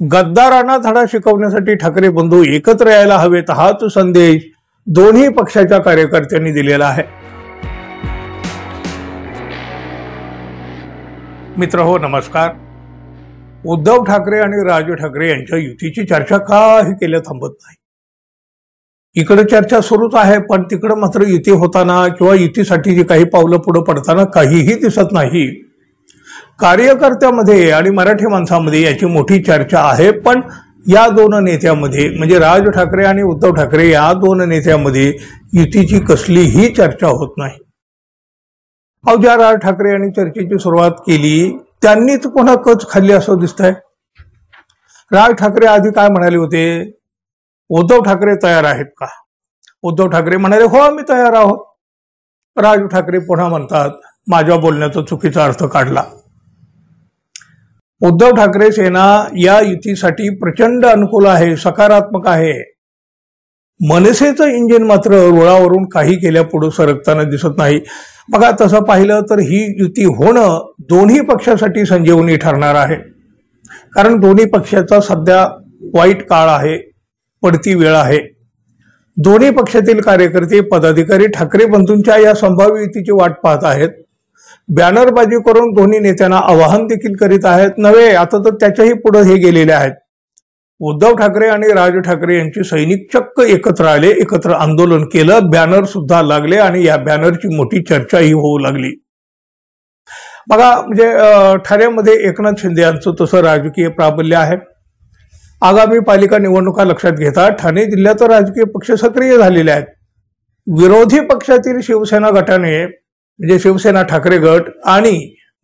गद्दारांना धडा शिकवण्यासाठी ठाकरे बंधू एकत्र यायला हवेत, हाच संदेश दोन्ही पक्षाच्या कार्यकर्त्यांनी दिलेला आहे. मित्र हो, नमस्कार. उद्धव ठाकरे आणि राज ठाकरे यांच्या युतीची चर्चा काही केल्या थांबत नाही. इकडे चर्चा सुरूच आहे, पण तिकडे मात्र युती होताना किंवा युतीसाठी जी काही पावलं पुढे पडताना काहीही दिसत नाही. कार्यकर्त्यामध्ये आणि मराठी माणसामध्ये याची मोठी चर्चा आहे, पण या दोन नेत्यामध्ये म्हणजे राज ठाकरे आणि उद्धव ठाकरे या दोन नेत्यामध्ये युतीची कसलीही चर्चा होत नाही. ज्या राज ठाकरे यांनी चर्चेची सुरुवात केली त्यांनीच पुन्हा कच खाल्ली असं दिसतंय. राज ठाकरे आधी काय म्हणाले होते, उद्धव ठाकरे तयार आहेत का? उद्धव ठाकरे म्हणाले हो आम्ही तयार आहोत. राज ठाकरे पुन्हा म्हणतात माझ्या बोलण्याचा चुकीचा अर्थ काढला. उद्धव ठाकरे सेना या युतीसाठी प्रचंड अनुकूल आहे, सकारात्मक आहे. मनसेचं इंजिन मात्र रुळावरून काही केल्या पुढे सरकताना दिसत नाही. बघा, तसं पाहिलं तर ही युती होणं दोन्ही पक्षासाठी संजीवनी ठरणार आहे. कारण दोन्ही पक्षाचा सध्या वाईट काळ आहे, पडती वेळ आहे. दोन्ही पक्षातील कार्यकर्ते पदाधिकारी ठाकरे बंधूंच्या या संभाव्य युतीची वाट पाहत आहेत. बॅनरबाजी करून दोन्ही नेत्यांना आवाहन देखील करीत आहेत. नव्हे, आता तर त्याच्याही पुढे हे गेलेले आहेत. उद्धव ठाकरे आणि राज ठाकरे यांचे सैनिक चक्क एकत्र आले, एकत्र आंदोलन केलं, बॅनर सुद्धा लागले आणि या बॅनरची मोठी चर्चाही होऊ लागली. बघा, म्हणजे ठाण्यामध्ये एकनाथ शिंदे यांचं तसं राजकीय प्राबल्य आहे. आगामी पालिका निवडणुका लक्षात घेता ठाणे जिल्ह्यात राजकीय पक्ष सक्रिय झालेले आहेत. विरोधी पक्षातील शिवसेना गटाने म्हणजे शिवसेना ठाकरे गट आणि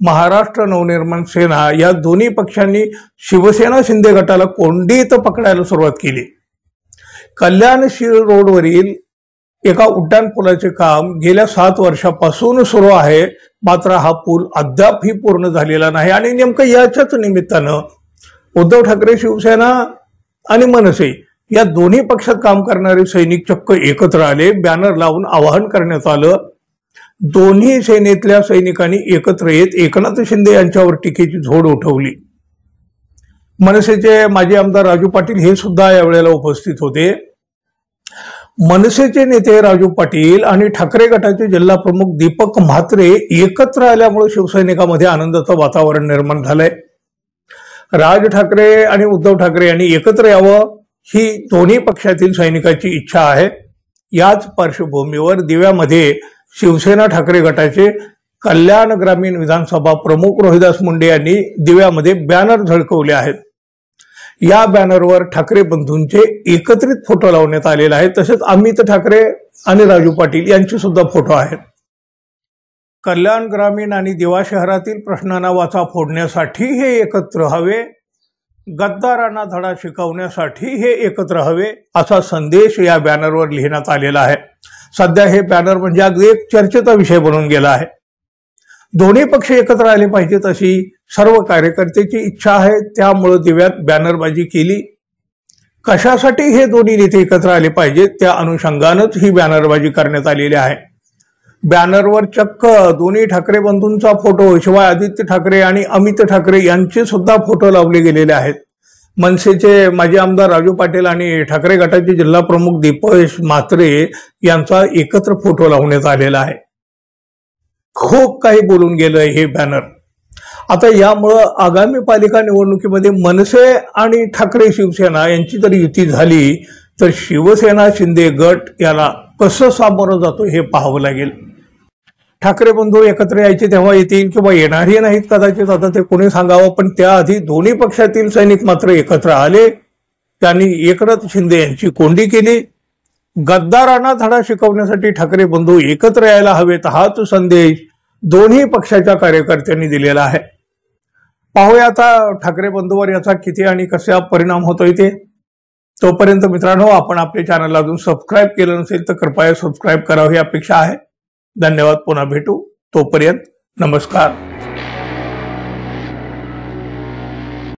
महाराष्ट्र नवनिर्माण सेना या दोन्ही पक्षांनी शिवसेना शिंदे गटाला कोंडीत पकडायला सुरुवात केली. कल्याणशील रोडवरील एका उड्डाण पुलाचे काम गेल्या 7 वर्षापासून सुरू आहे, मात्र हा पूल अद्यापही पूर्ण झालेला नाही. आणि नेमकं याच्याच निमित्तानं उद्धव ठाकरे शिवसेना आणि मनसे या दोन्ही पक्षात काम करणारे सैनिक चक्क एकत्र आले. बॅनर लावून आवाहन करण्यात आलं. दोन्ही सेनेतल्या सैनिकांनी एकत्र येत एकनाथ शिंदे यांच्यावर टीकेची झोड उठवली. मनसेचे माजी आमदार राजू पाटील हे सुद्धा यावेळेला उपस्थित होते. मनसेचे नेते राजू पाटील आणि ठाकरे गटाचे जिल्हा प्रमुख दीपक म्हात्रे एकत्र आल्यामुळे शिवसैनिकांमध्ये आनंदाचं वातावरण निर्माण झालंय. राज ठाकरे आणि उद्धव ठाकरे यांनी एकत्र यावं ही दोन्ही पक्षातील सैनिकांची इच्छा आहे. याच पार्श्वभूमीवर दिव्यामध्ये शिवसेना ठाकरे गटाचे कल्याण ग्रामीण विधानसभा प्रमुख रोहिदास मुंडे यांनी दिव्यामध्ये बॅनर झळकवले आहेत. या बॅनरवर ठाकरे बंधूंचे एकत्रित फोटो लावण्यात आलेले आहेत. तसेच अमित ठाकरे आणि राजू पाटील यांचे सुद्धा फोटो आहेत. कल्याण ग्रामीण आणि दिवा शहरातील प्रश्नांना वाचा फोडण्यासाठी हे एकत्र हवे, गद्दारांना धडा शिकवण्यासाठी हे एकत्र हवे असा संदेश या बॅनरवर लिहिण्यात आलेला आहे. सध्या हे बॅनर म्हणजे अगदी एक चर्चेचा विषय बनून गेला आहे. दोन्ही पक्ष एकत्र आले पाहिजेत अशी सर्व कार्यकर्त्याची इच्छा आहे. त्यामुळे दिव्यात बॅनरबाजी केली. कशासाठी हे दोन्ही नेते एकत्र आले पाहिजेत त्या अनुषंगानंच ही बॅनरबाजी करण्यात आलेली आहे. बॅनरवर चक्क दोन्ही ठाकरे बंधूंचा फोटो शिवाय आदित्य ठाकरे आणि अमित ठाकरे यांचे सुद्धा फोटो लावले गेलेले आहेत. मनसेचे माजी आमदार राजू पाटील आणि ठाकरे गटाचे जिल्हा प्रमुख दीपक म्हात्रे यांचा एकत्र फोटो लावण्यात आलेला आहे. खूप काही बोलून गेलंय हे बॅनर. आता यामुळं आगामी पालिका निवडणुकीमध्ये मनसे आणि ठाकरे शिवसेना यांची जर युती झाली तर शिवसेना शिंदे गट याला कसं सामोरं जातो हे पाहावं लागेल. ठाकरे बंधू एकत्र यायचे तेव्हा येतील किंवा येणारही नाहीत कदाचित, आता ते कोणी सांगावं. पण त्याआधी दोन्ही पक्षातील सैनिक मात्र एकत्र आले. त्यांनी एकनाथ शिंदे यांची कोंडी केली. गद्दारांना धडा शिकवण्यासाठी ठाकरे बंधू एकत्र यायला हवेत, हाच संदेश दोन्ही पक्षाच्या कार्यकर्त्यांनी दिलेला आहे. पाहूया आता ठाकरे बंधूवर याचा किती आणि कसा परिणाम होतोय ते. तोपर्यंत मित्रांनो, आपण आपल्या चॅनलला अजून सबस्क्राईब केलं नसेल तर कृपया सबस्क्राईब करावं ही अपेक्षा आहे. धन्यवाद. पुन्हा भेटू. तोपर्यंत नमस्कार.